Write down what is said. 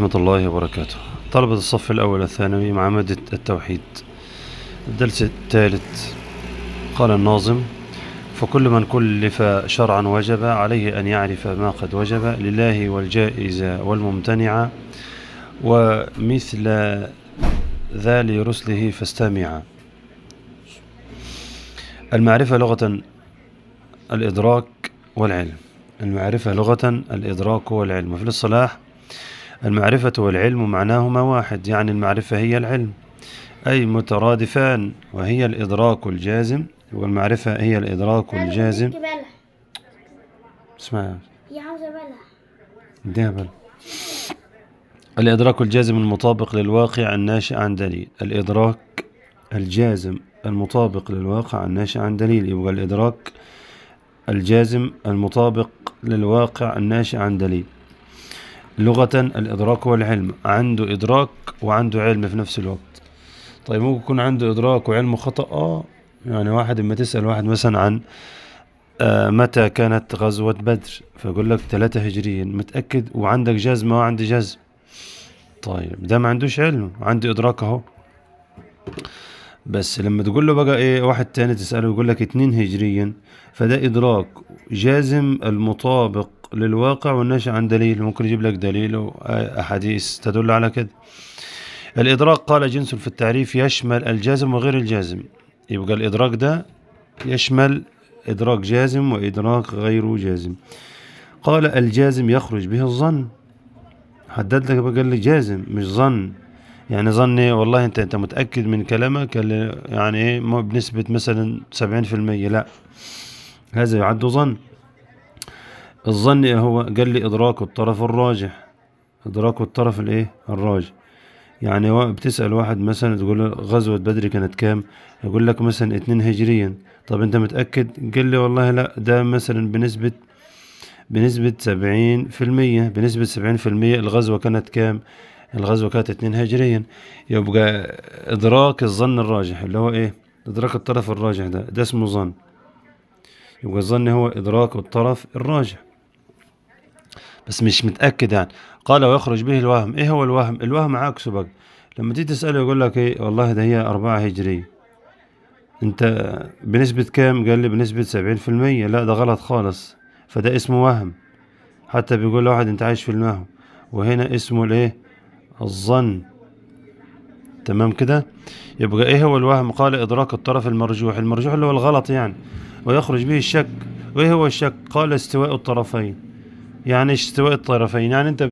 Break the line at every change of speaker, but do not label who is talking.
ورحمة الله وبركاته. طلبة الصف الأول الثانوي مع مادة التوحيد، الدرس الثالث. قال الناظم: فكل من كلف شرعا وجب عليه أن يعرف ما قد وجب لله والجائز والممتنع، ومثل ذا لرسله فاستمع. المعرفة لغة الإدراك والعلم. المعرفة لغة الإدراك والعلم. وفي الاصطلاح المعرفة والعلم معناهما واحد، يعني المعرفة هي العلم، أي مترادفان، وهي الإدراك الجازم، والمعرفة هي الإدراك الجازم. اسمع
هي عاوزة بلح.
اديها بل. الإدراك الجازم المطابق للواقع الناشئ عن دليل. الإدراك الجازم المطابق للواقع الناشئ عن دليل. يبقى الإدراك الجازم المطابق للواقع الناشئ عن دليل. لغة الإدراك والعلم، عنده إدراك وعنده علم في نفس الوقت. طيب ممكن يكون عنده إدراك وعلم خطأ. يعني واحد لما تسأل واحد مثلا عن متى كانت غزوة بدر، فيقول لك 3 هجريا، متأكد؟ وعندك جزم وعندي جزم. طيب ده ما عندوش علم، عنده إدراك أهو. بس لما تقول له بقى إيه، واحد تاني تسأله يقول لك 2 هجريا، فده إدراك جازم المطابق للواقع والناشئ عن دليل. ممكن يجيب لك دليل وأحاديث تدل على كده. الإدراك قال جنس في التعريف يشمل الجازم وغير الجازم. يبقى الإدراك ده يشمل إدراك جازم وإدراك غير جازم. قال الجازم يخرج به الظن. حدد لك بقى، قال لي جازم مش ظن. يعني ظن إيه؟ والله انت متأكد من كلامك، يعني ايه بنسبة مثلا 70%، لا، هذا يعد ظن. الظن هو قال لي إدراك الطرف الراجح. إدراك الطرف الايه الراجح. يعني بتسأل واحد مثلا تقول له غزوة بدر كانت كام، يقول لك مثلا 2 هجريا. طب انت متأكد؟ قال لي والله لا، ده مثلا بنسبة 70%. بنسبة 70% الغزوة كانت كام؟ الغزوة كانت 2 هجريا. يبقى إدراك الظن الراجح اللي هو ايه؟ إدراك الطرف الراجح، ده اسمه ظن. يبقى الظن هو إدراك الطرف الراجح، بس مش متأكد يعني. قال ويخرج به الوهم. ايه هو الوهم؟ الوهم عكسه بقى. لما تيجي تسأله يقول لك ايه، والله ده هي 4 هجرية. انت بنسبة كام؟ قال لي بنسبة 70%. لا، ده غلط خالص، فده اسمه وهم. حتى بيقول لواحد انت عايش في المهو، وهنا اسمه الايه؟ الظن. تمام كده. يبقى ايه هو الوهم؟ قال ادراك الطرف المرجوح. المرجوح اللي هو الغلط يعني. ويخرج به الشك. وايه هو الشك؟ قال استواء الطرفين. يعني استواء الطرفين، يعني انت